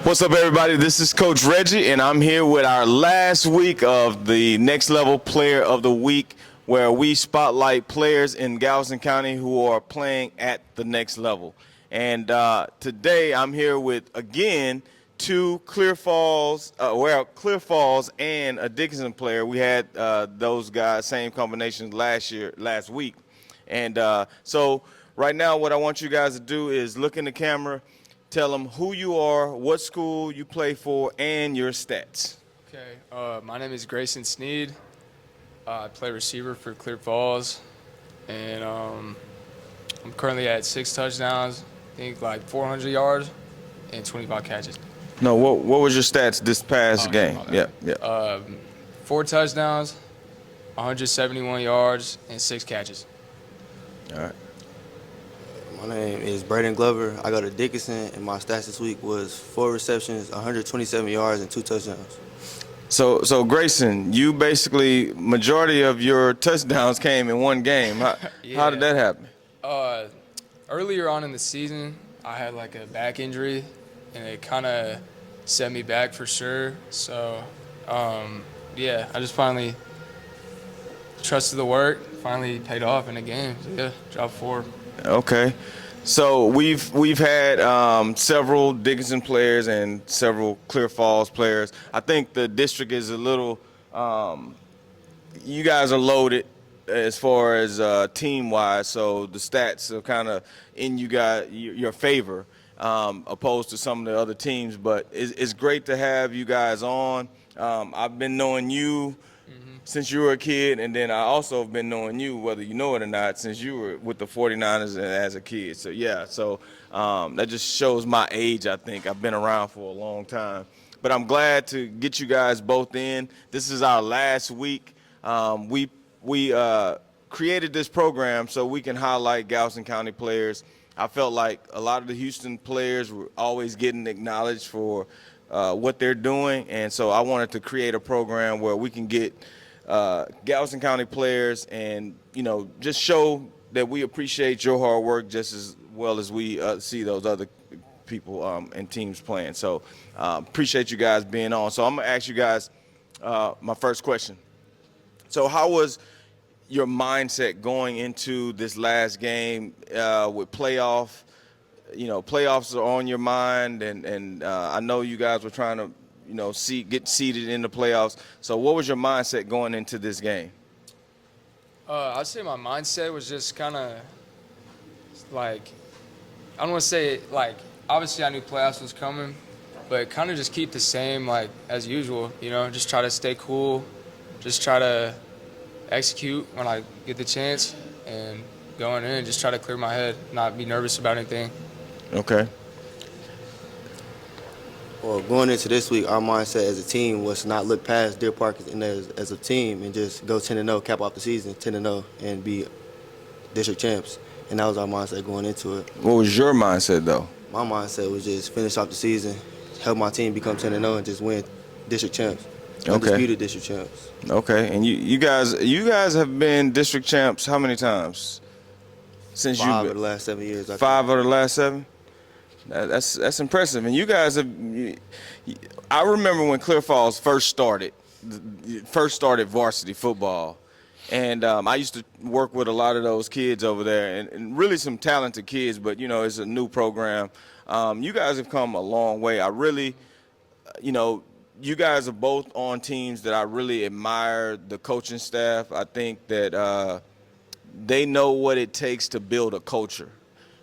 What's up, everybody? This is Coach Reggie, and I'm here with our last week of the Next Level Player of the Week, where we spotlight players in Galveston County who are playing at the next level. And today I'm here with, again, two Clear Falls and a Dickinson player. We had those guys, same combinations last week. And so right now what I want you guys to do is look in the camera, tell them who you are, what school you play for, and your stats. Okay, my name is Graysonn Sneed. I play receiver for Clear Falls, and I'm currently at 6 touchdowns, I think like 400 yards, and 25 catches. No, what was your stats this past game? Yeah. 4 touchdowns, 171 yards, and 6 catches. All right. My name is Braden. I go to Dickinson, and my stats this week was 4 receptions, 127 yards, and 2 touchdowns. So Graysonn, you basically, majority of your touchdowns came in one game. How did that happen? Earlier on in the season, I had like a back injury, and it kind of set me back for sure. So, I just finally trusted the work, finally paid off in the game. So, yeah, dropped 4. Okay. So we've had several Dickinson players and several Clear Falls players. I think the district is a little you guys are loaded as far as team-wise, so the stats are kind of in your favor opposed to some of the other teams. But it's great to have you guys on. I've been knowing you since you were a kid, and then I also have been knowing you, whether you know it or not, since you were with the 49ers as a kid. So, yeah, that just shows my age, I think. I've been around for a long time. But I'm glad to get you guys both in. This is our last week. We created this program so we can highlight Galveston County players. I felt like a lot of the Houston players were always getting acknowledged for what they're doing, and so I wanted to create a program where we can get Galveston County players and, just show that we appreciate your hard work just as well as we see those other people and teams playing. So appreciate you guys being on. So I'm going to ask you guys my first question. So how was your mindset going into this last game with playoff? Playoffs are on your mind, and I know you guys were trying to get seeded in the playoffs. So what was your mindset going into this game? I'd say my mindset was just kind of like, I don't want to say like, obviously I knew playoffs was coming, but kind of just keep the same like as usual, just try to stay cool, just try to execute when I get the chance, and going in, just try to clear my head, not be nervous about anything. Okay. Well, going into this week, our mindset as a team was to not look past Deer Park as a team and just go 10-0, cap off the season 10-0, and be district champs. And that was our mindset going into it. What was your mindset, though? My mindset was just finish off the season, help my team become 10-0, and just win district champs. Okay. Undisputed district champs. Okay. And you guys have been district champs how many times? Since 5 of the last 7 years. 5 of the last 7? That's impressive. And you guys have. I remember when Clear Falls first started varsity football, and I used to work with a lot of those kids over there, and really some talented kids. But it's a new program. You guys have come a long way. I really, you guys are both on teams that I really admire the coaching staff. I think that they know what it takes to build a culture.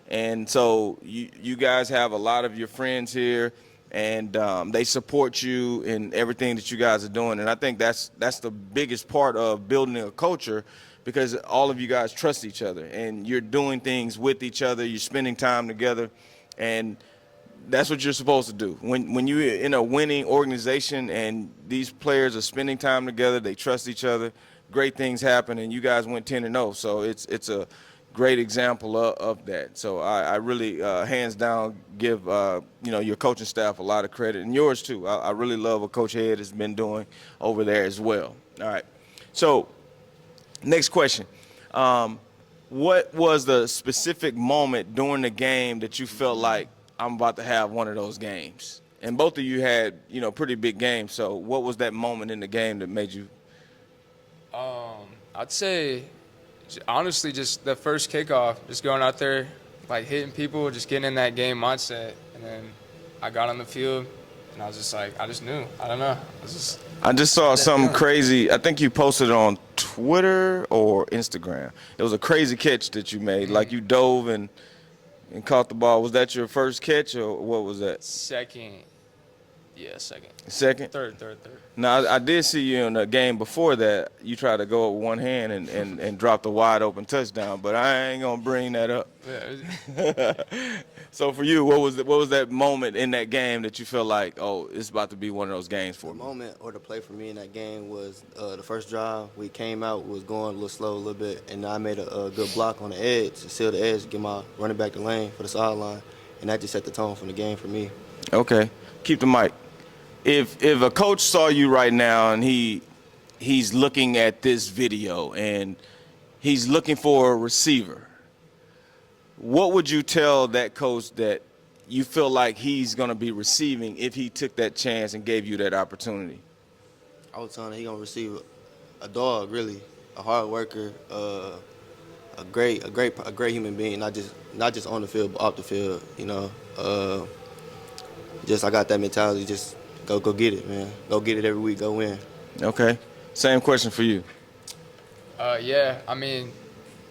And so you guys have a lot of your friends here, and they support you in everything that you guys are doing. And I think that's the biggest part of building a culture, because all of you guys trust each other, and you're doing things with each other. You're spending time together, and that's what you're supposed to do. When you're in a winning organization and these players are spending time together, they trust each other, great things happen, and you guys went 10-0. So it's a great example of that. So I really, hands down, give your coaching staff a lot of credit, and yours too. I really love what Coach Head has been doing over there as well. All right. So next question. What was the specific moment during the game that you felt like I'm about to have one of those games? And both of you had, pretty big games. So what was that moment in the game that made you? I'd say, honestly, just the first kickoff, just going out there, like hitting people, just getting in that game mindset. And then I got on the field, and I was just like, I just knew. I don't know. I just saw something crazy. I think you posted it on Twitter or Instagram. It was a crazy catch that you made. Like you dove and caught the ball. Was that your first catch or what was that? Second. Yeah, second. Second? Third. Now, I did see you in the game before that. You tried to go up with one hand and drop the wide open touchdown, but I ain't going to bring that up. Yeah. So for you, what was that moment in that game that you feel like, oh, it's about to be one of those games for The me? moment or the play for me in that game was the first drive. We came out, was going a little slow a little bit, and I made a good block on the edge to seal the edge, get my running back the lane for the sideline, and that just set the tone for the game for me. Okay. Keep the mic. If a coach saw you right now and he's looking at this video and he's looking for a receiver, what would you tell that coach that you feel like he's going to be receiving if he took that chance and gave you that opportunity? I was telling him he gonna receive a dog, really, a hard worker, a great human being, not just on the field, but off the field. Just I got that mentality. Just go get it, man. Go get it every week. Go win. Okay. Same question for you. Yeah, I mean,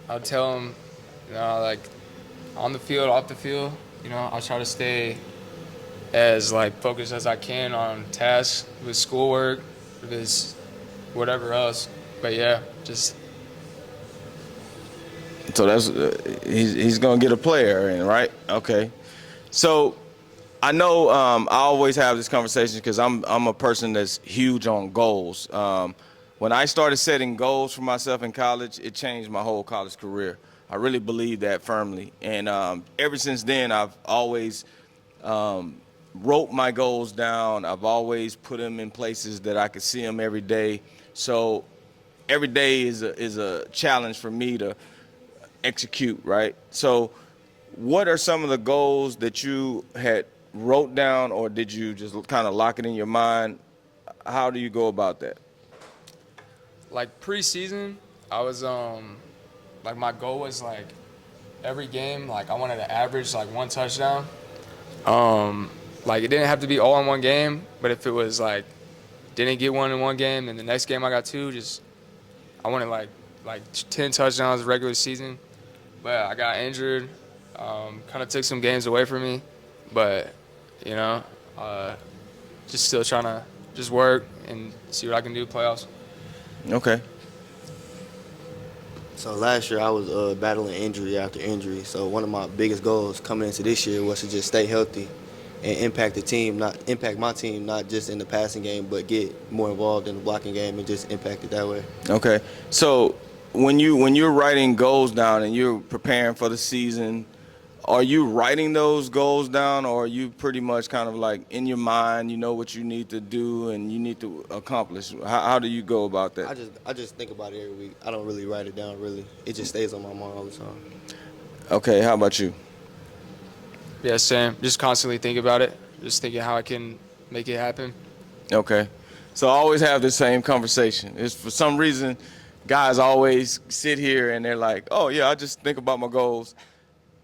I'll tell him, like, on the field, off the field, I'll try to stay as, like, focused as I can on tasks with schoolwork, with his whatever else. But, yeah, just. So that's he's going to get a player in, right? Okay. So I know I always have this conversation because I'm a person that's huge on goals. When I started setting goals for myself in college, it changed my whole college career. I really believe that firmly. And ever since then, I've always wrote my goals down. I've always put them in places that I could see them every day. So every day is a challenge for me to execute, right? So what are some of the goals that you had wrote down, or did you just kind of lock it in your mind? How do you go about that? Like preseason, I was like my goal was like every game, like I wanted to average like one touchdown. Like it didn't have to be all in one game, but if it was like didn't get one in one game, then the next game I got two, just I wanted like 10 touchdowns regular season. But I got injured, kind of took some games away from me, but just still trying to just work and see what I can do playoffs. Okay. So last year I was battling injury after injury. So one of my biggest goals coming into this year was to just stay healthy and impact my team, not just in the passing game, but get more involved in the blocking game and just impact it that way. Okay. So when you're writing goals down and you're preparing for the season, are you writing those goals down, or are you pretty much kind of like in your mind, you know what you need to do and you need to accomplish? How do you go about that? I just think about it every week. I don't really write it down, really. It just stays on my mind all the time. Okay, how about you? Yeah, same. Just constantly think about it. Just thinking how I can make it happen. Okay. So I always have the same conversation. It's for some reason, guys always sit here and they're like, oh, yeah, I just think about my goals.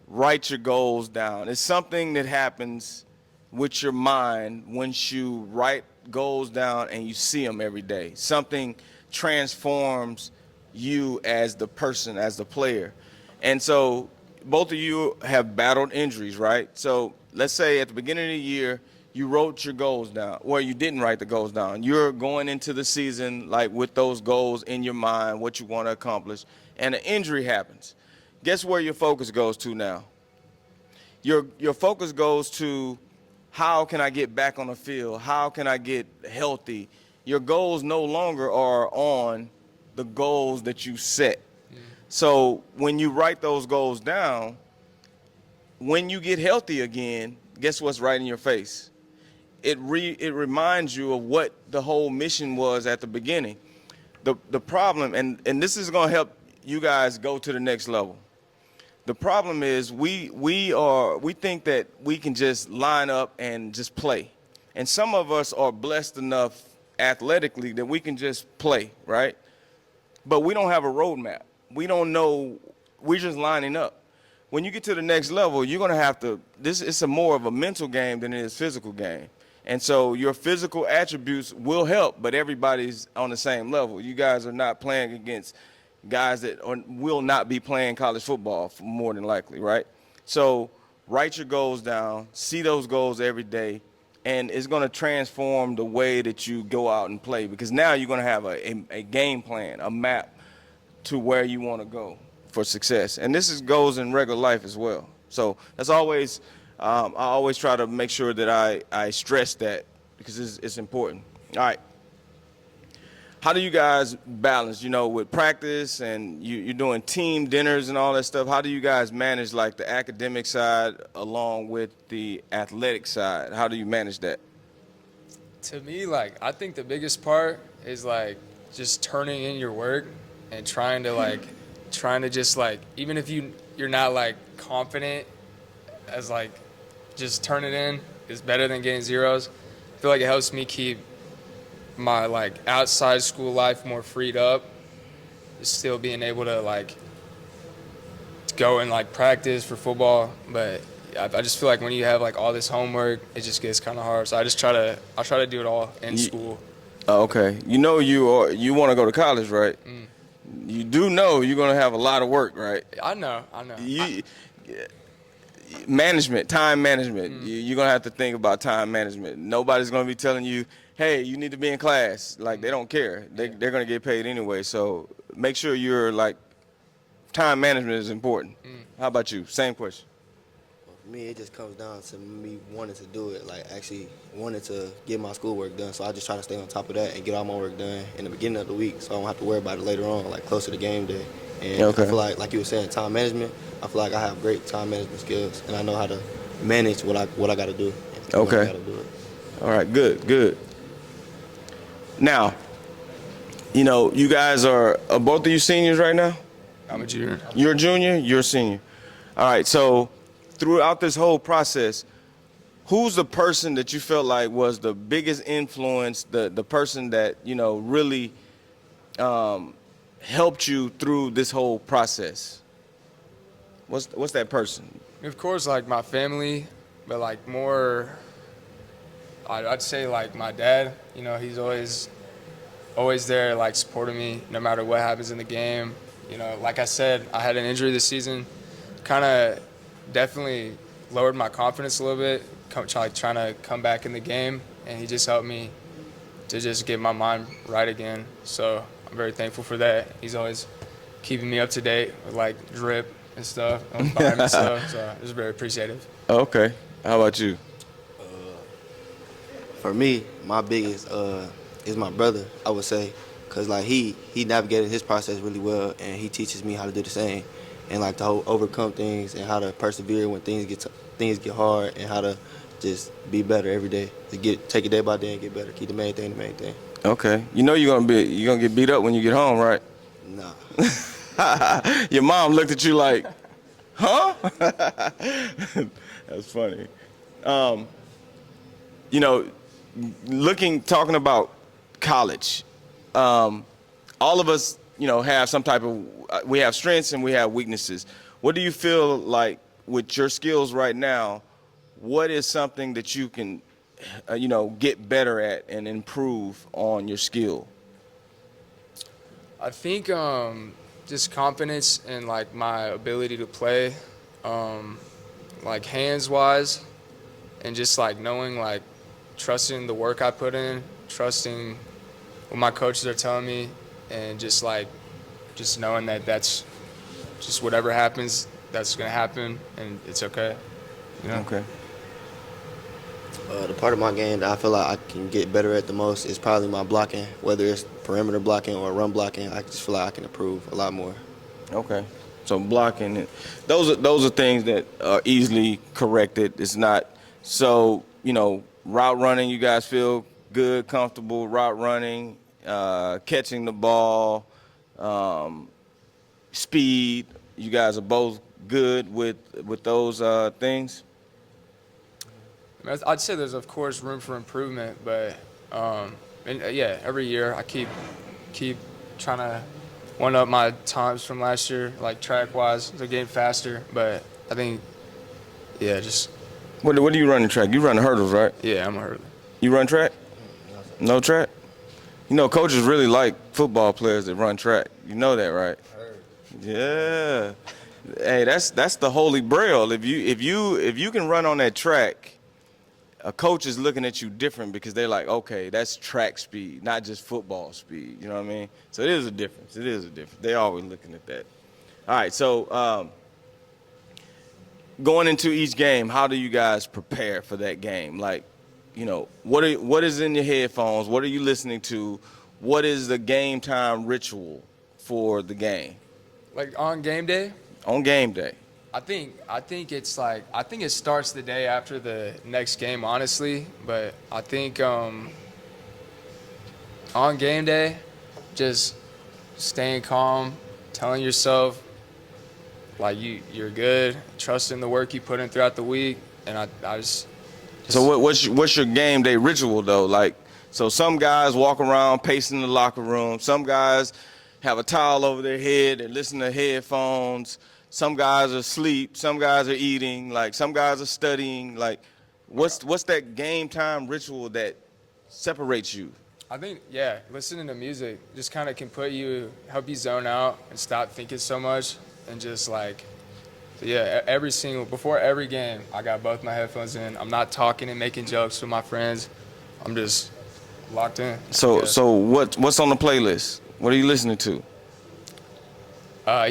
Write your goals down. It's something that happens with your mind once you write goals down and you see them every day. Something transforms you as the person, as the player. And so both of you have battled injuries, right? So let's say at the beginning of the year, you wrote your goals down. Well, you didn't write the goals down. You're going into the season like with those goals in your mind, what you want to accomplish, and an injury happens. Guess where your focus goes to now? Your focus goes to how can I get back on the field? How can I get healthy? Your goals no longer are on the goals that you set. So when you write those goals down, when you get healthy again, guess what's right in your face? It reminds you of what the whole mission was at the beginning. The problem, and this is going to help you guys go to the next level. The problem is we think that we can just line up and just play. And some of us are blessed enough athletically that we can just play, right? But we don't have a roadmap. We don't know. We're just lining up. When you get to the next level, you're gonna have to. It's a more of a mental game than it is physical game. And so your physical attributes will help, but everybody's on the same level. You guys are not playing against guys that will not be playing college football more than likely, right? So write your goals down, see those goals every day, and it's going to transform the way that you go out and play because now you're going to have a game plan, a map to where you want to go for success. And this goes in regular life as well. So that's always, I always try to make sure that I stress that because it's important. All right. How do you guys balance, with practice and you're doing team dinners and all that stuff? How do you guys manage like the academic side along with the athletic side? How do you manage that? To me, like, I think the biggest part is like just turning in your work and trying to just like, even if you're not like confident as like, just turn it in is better than getting zeros. I feel like it helps me keep my like outside school life more freed up, still being able to like go and like practice for football. But I just feel like when you have like all this homework, it just gets kind of hard. So I try to do it all in school. Oh, okay. You want to go to college, right? You do know you're going to have a lot of work, right? I know. Management, time management. You're going to have to think about time management. Nobody's going to be telling you, hey, you need to be in class. Like, they don't care. They're going to get paid anyway. So make sure you're, like, time management is important. How about you? Same question. For me, it just comes down to me wanting to do it, like actually wanting to get my schoolwork done. So I just try to stay on top of that and get all my work done in the beginning of the week so I don't have to worry about it later on, like closer to game day. And Okay. I feel like you were saying, time management, I feel like I have great time management skills and I know how to manage what I got to do. Okay. I gotta do it. All right, good. Now, you guys are both of you seniors right now? I'm a junior. You're a junior, you're a senior. All right, so throughout this whole process, who's the person that you felt like was the biggest influence, the person that, really helped you through this whole process? What's that person? Of course, like my family, but like more, I'd say like my dad. He's always there, like supporting me no matter what happens in the game. Like I said, I had an injury this season, kind of definitely lowered my confidence a little bit, trying to come back in the game, and he just helped me to just get my mind right again. So I'm very thankful for that. He's always keeping me up to date with like drip and stuff, and stuff. So it's very appreciative. Okay. How about you? For me, my biggest is my brother, I would say, because like he navigated his process really well, and he teaches me how to do the same, and like to overcome things and how to persevere when things get hard, and how to just be better every day. Take it day by day and get better. Keep the main thing the main thing. Okay. You're gonna get beat up when you get home, right? Nah. Your mom looked at you like, huh? That's funny. Talking about college, all of us, have some type of, we have strengths and we have weaknesses. What do you feel like with your skills right now, what is something that you can, get better at and improve on your skill? I think just confidence and like my ability to play, like hands wise, and just like knowing, like trusting the work I put in, trusting what my coaches are telling me, and just knowing that that's just whatever happens, that's gonna happen, and it's okay. Okay. The part of my game that I feel like I can get better at the most is probably my blocking, whether it's perimeter blocking or run blocking. I just feel like I can improve a lot more. Okay. So blocking, those are things that are easily corrected. It's not so, route running, you guys feel good, comfortable route running, catching the ball, speed. You guys are both good with those things. mean, I'd say there's of course room for improvement, but yeah, every year I keep trying to one up my times from last year, like track wise, they're getting faster. But I think, yeah, just What do you run in track? You run the hurdles, right? yeah, I'm a hurdler. You run track? No track? You know, coaches really like football players that run track. You know that, right? Yeah. Hey, that's the holy grail. If you can run on that track, a coach is looking at you different because they're like, okay, that's track speed, not just football speed. You know what I mean? So it is a difference. It is a difference. They always looking at that. All right, so going into each game, how do you guys prepare for that game? Like, you know, what is in your headphones? What are you listening to? What is the game time ritual for the game? Like on game day, On game day. I think it's like I think it starts the day after the next game, honestly. But I think on game day, just staying calm, telling yourself like you're good, trusting the work you put in throughout the week, and I just So what's your game day ritual though? Like, so some guys walk around pacing the locker room. Some guys have a towel over their head and listen to headphones. Some guys are asleep. Some guys are eating. Like some guys are studying. Like, what's that game time ritual that separates you? I think, yeah, listening to music just kind of can help you zone out and stop thinking so much and just like, yeah, before every game, I got both my headphones in. I'm not talking and making jokes with my friends. I'm just locked in. So Yeah. so what's on the playlist? What are you listening to? I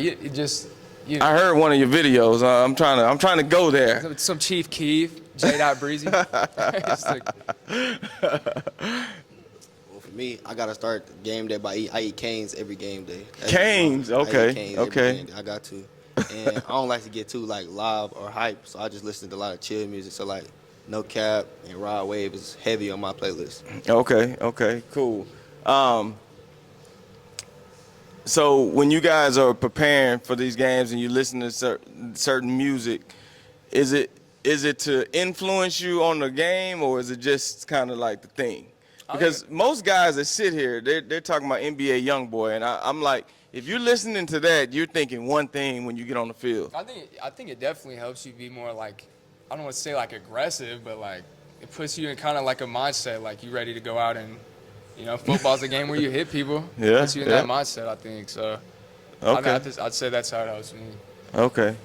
heard one of your videos. I'm trying to go there. Some Chief Keef, J. Breezy. It's like, Well, for me, I gotta start the game day by I eat canes every game day. Canes, I eat okay, canes every okay. game day. I got to, and I don't like to get too like live or hype, so I just listen to a lot of chill music. So like No Cap and Rod Wave is heavy on my playlist. Okay, cool. So when you guys are preparing for these games and you listen to certain music, is it to influence you on the game, or is it just kind of like the thing? Because most guys that sit here, they're talking about NBA YoungBoy, and I'm like, if you're listening to that, you're thinking one thing when you get on the field. I think it definitely helps you be more like, I don't want to say like aggressive, but like it puts you in kind of like a mindset, like you ready to go out and, you know, football's a game where you hit people. Yeah, It puts you in that mindset, I think. So Okay. I'd say that's how it helps me. Okay.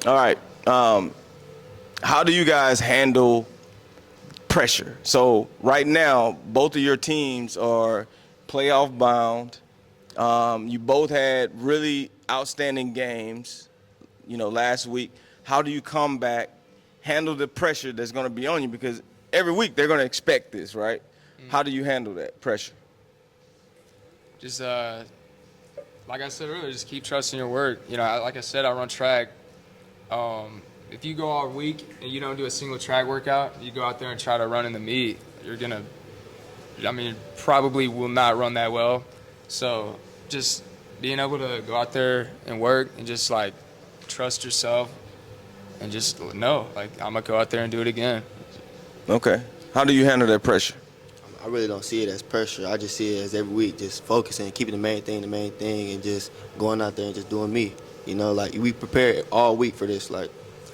All right. How do you guys handle pressure? So right now, both of your teams are playoff bound. You both had really outstanding games, you know, last week. How do you come back, handle the pressure that's going to be on you? Because every week they're going to expect this, right? How do you handle that pressure? Just like I said earlier, just keep trusting your work. You know, like I said, I run track. If you go all week and you don't do a single track workout, you go out there and try to run in the meet, probably will not run that well. So just being able to go out there and work and just like trust yourself and just know, like, I'm gonna go out there and do it again. Okay. How do you handle that pressure? I really don't see it as pressure. I just see it as every week, just focusing, keeping the main thing, and just going out there and just doing me. You know, like we prepared all week for this. Like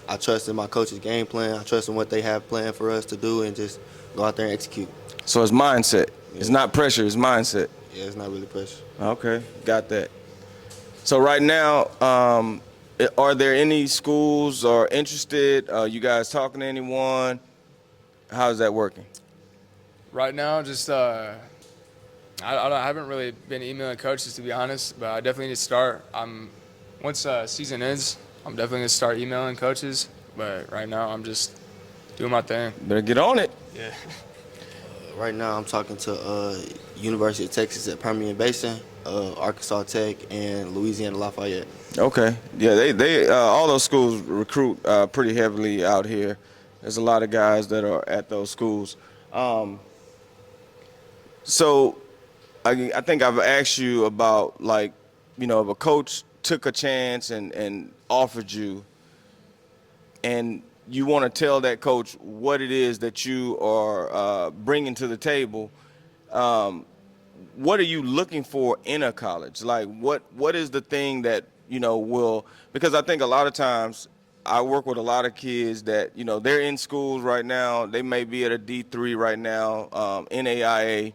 I trust in my coach's game plan. I trust in what they have planned for us to do, and just go out there and execute. So it's mindset. Yeah. It's not pressure. It's mindset. Yeah, it's not really pressure. Okay, got that. So right now, are there any schools are interested? You guys talking to anyone? How's that working? Right now, just I haven't really been emailing coaches, to be honest, but I definitely need to start. Once season ends, I'm definitely gonna start emailing coaches. But right now, I'm just doing my thing. Better get on it. Yeah. Right now, I'm talking to University of Texas at Permian Basin, Arkansas Tech, and Louisiana Lafayette. Okay. Yeah, they all those schools recruit pretty heavily out here. There's a lot of guys that are at those schools. So I think I've asked you about, like, you know, if a coach took a chance and offered you, and you want to tell that coach what it is that you are bringing to the table. What are you looking for in a college? Like, what is the thing that, will, because I think a lot of times I work with a lot of kids that, they're in schools right now. They may be at a D3 right now, NAIA,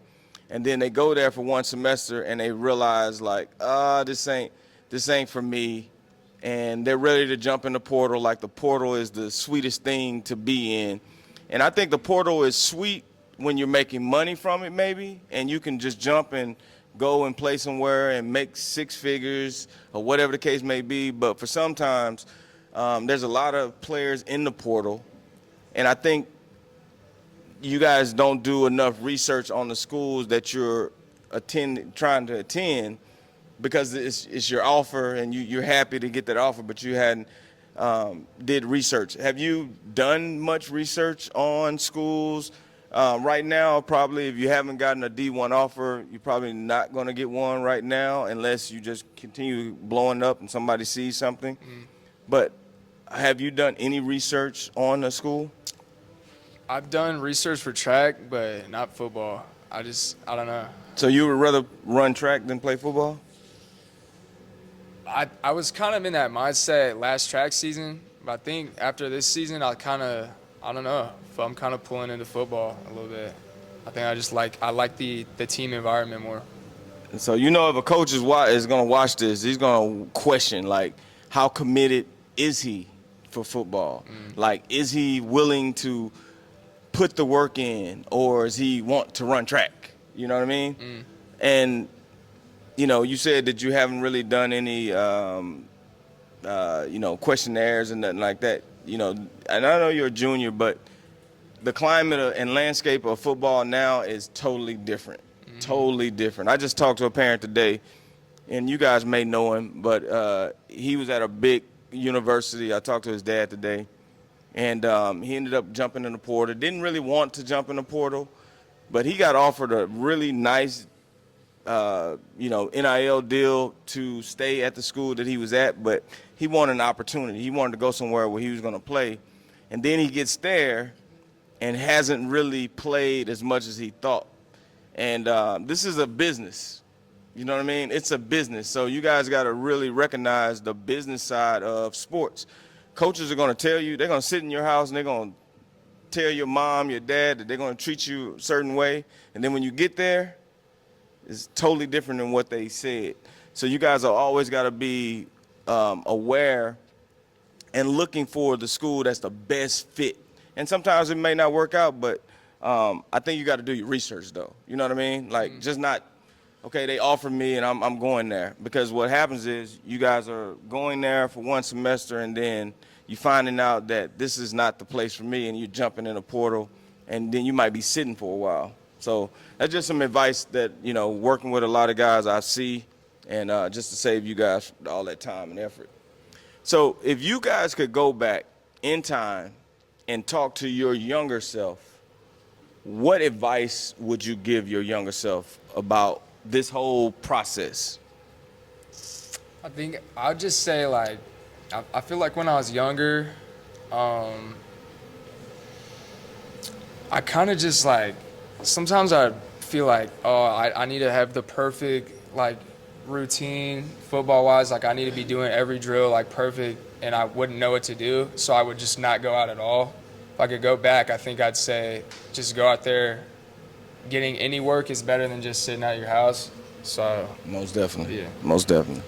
and then they go there for one semester and they realize, like, this ain't for me. And they're ready to jump in the portal, like the portal is the sweetest thing to be in. And I think the portal is sweet when you're making money from it, maybe, and you can just jump and go and play somewhere and make six figures or whatever the case may be. But for sometimes, there's a lot of players in the portal, and I think you guys don't do enough research on the schools that you're trying to attend, because it's your offer and you're happy to get that offer, but you hadn't did research. Have you done much research on schools? Right now, probably if you haven't gotten a D1 offer, you're probably not going to get one right now unless you just continue blowing up and somebody sees something. But have you done any research on a school? I've done research for track, but not football. I don't know. So you would rather run track than play football? I was kind of in that mindset last track season, but I think after this season, I don't know, if I'm kind of pulling into football a little bit. I think I like the team environment more. And so, if a coach is going to watch this, he's going to question, like, how committed is he for football? Like, is he willing to put the work in, or does he want to run track? You know what I mean? And, you said that you haven't really done any, questionnaires and nothing like that. And I know you're a junior, but the climate and landscape of football now is totally different. Totally different. I just talked to a parent today, and you guys may know him, but he was at a big university. I talked to his dad today, and he ended up jumping in the portal. Didn't really want to jump in the portal, but he got offered a really nice, NIL deal to stay at the school that he was at, but he wanted an opportunity. He wanted to go somewhere where he was going to play. And then he gets there and hasn't really played as much as he thought. And this is a business. You know what I mean? It's a business. So you guys got to really recognize the business side of sports. Coaches are going to tell you, they're going to sit in your house and they're going to tell your mom, your dad that they're going to treat you a certain way. And then when you get there, it's totally different than what they said. So you guys are always got to be aware and looking for the school that's the best fit. And sometimes it may not work out, but I think you got to do your research, though. You know what I mean? Like, just not, okay, they offered me and I'm going there. Because what happens is you guys are going there for one semester and then you finding out that this is not the place for me, and you're jumping in a portal, and then you might be sitting for a while. So that's just some advice that, working with a lot of guys I see, and just to save you guys all that time and effort. So if you guys could go back in time and talk to your younger self, what advice would you give your younger self about this whole process? I think I'd just say, like, I feel like when I was younger, I kind of just, like, sometimes I feel like, I need to have the perfect, like, routine football-wise. Like, I need to be doing every drill, like, perfect, and I wouldn't know what to do, so I would just not go out at all. If I could go back, I think I'd say just go out there. Getting any work is better than just sitting at your house. So Most definitely. Yeah. Most definitely.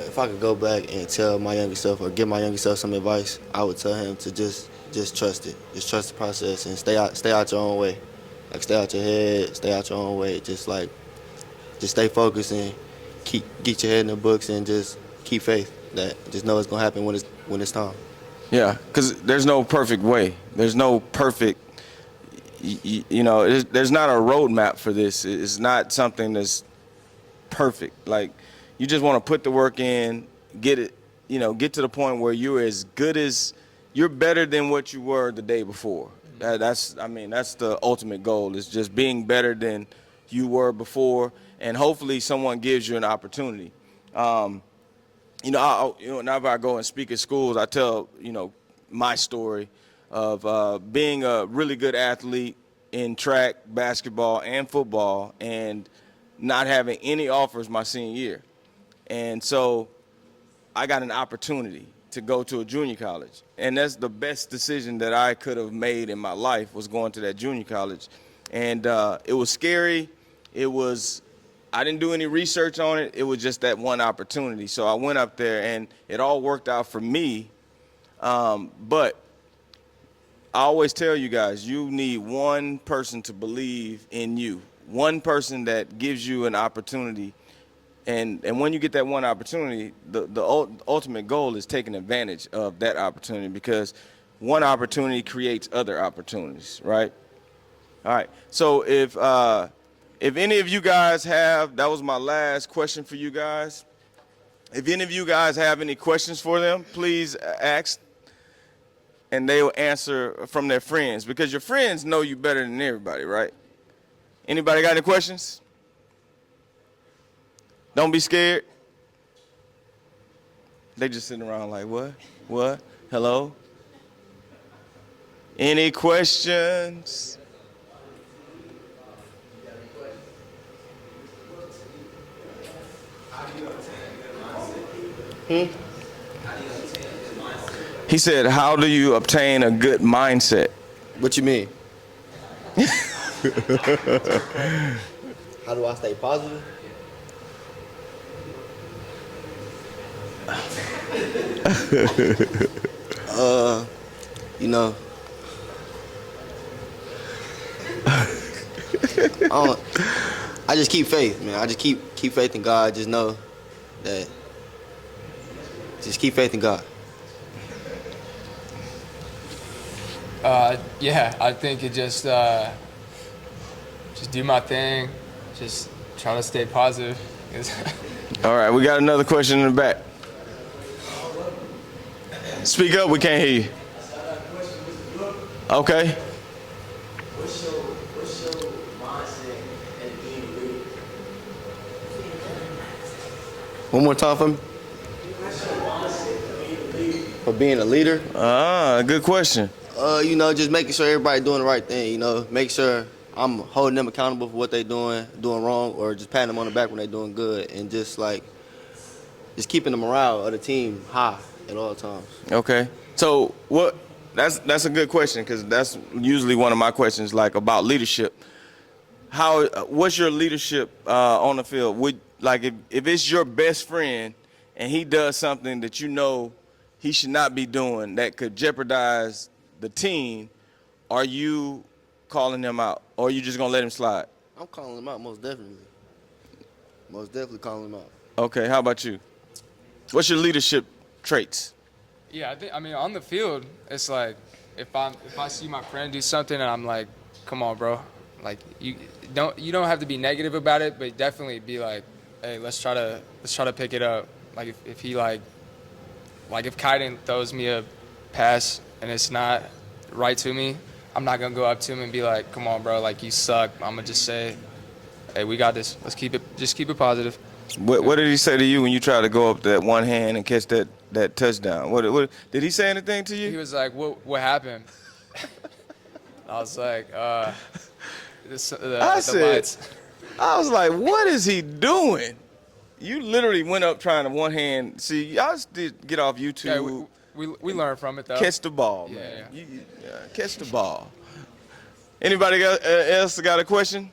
If I could go back and tell my younger self or give my younger self some advice, I would tell him to just trust it. Just trust the process and stay out your own way. Like, stay out your head, stay out your own way. Just stay focused and get your head in the books and just keep faith that just know it's gonna happen when it's time. Yeah, because there's no perfect way. There's no perfect, there's not a roadmap for this. It's not something that's perfect. Like, you just want to put the work in, get it, get to the point where you're better than what you were the day before. That's the ultimate goal, is just being better than you were before, and hopefully someone gives you an opportunity. Whenever I go and speak at schools, I tell, my story of being a really good athlete in track, basketball, and football, and not having any offers my senior year. And so I got an opportunity to go to a junior college. And that's the best decision that I could have made in my life, was going to that junior college. And it was scary. I didn't do any research on it. It was just that one opportunity. So I went up there, and it all worked out for me. But I always tell you guys, you need one person to believe in you, one person that gives you an opportunity. And when you get that one opportunity, the ultimate goal is taking advantage of that opportunity, because one opportunity creates other opportunities, right? All right. So if any of you guys that was my last question for you guys. If any of you guys have any questions for them, please ask, and they will answer from their friends, because your friends know you better than everybody, right? Anybody got any questions? Don't be scared. They just sitting around like, what? What? Hello? Any questions? He said, how do you obtain a good mindset? What you mean? How do I stay positive? You know, I just keep faith, man. I just keep faith in God. Just know that. Just keep faith in God. Yeah, I think it just do my thing, just try to stay positive. All right, we got another question in the back. Speak up, we can't hear you. Okay. What's your mindset at being a leader? One more time for me. What's your mindset of being a leader? For being a leader. Good question. You know, just making sure everybody doing the right thing. You know, make sure I'm holding them accountable for what they doing wrong, or just patting them on the back when they're doing good, and just keeping the morale of the team high at all times. Okay. So that's a good question, because that's usually one of my questions, like about leadership. What's your leadership on the field? If it's your best friend and he does something that you know he should not be doing that could jeopardize the team, are you calling him out, or are you just gonna let him slide? I'm calling him out, most definitely. Most definitely calling him out. Okay. How about you? What's your leadership traits? Yeah, I mean, on the field, it's like if I see my friend do something and I'm like, come on, bro, like you don't have to be negative about it, but definitely be like, hey, let's try to pick it up. Like if he like if Kaiden throws me a pass and it's not right to me, I'm not gonna go up to him and be like, come on, bro, like you suck. I'm gonna just say, hey, we got this. Let's keep it positive. What did he say to you when you tried to go up that one hand and catch that touchdown? What did he say anything to He you? was like, what happened? I was like, the lights. I was like, what is he doing? You literally went up trying to one hand. See, y'all just get off YouTube. Yeah, we learned from it though. Catch the ball, Yeah, man. yeah. Catch the ball. Anybody else got a question?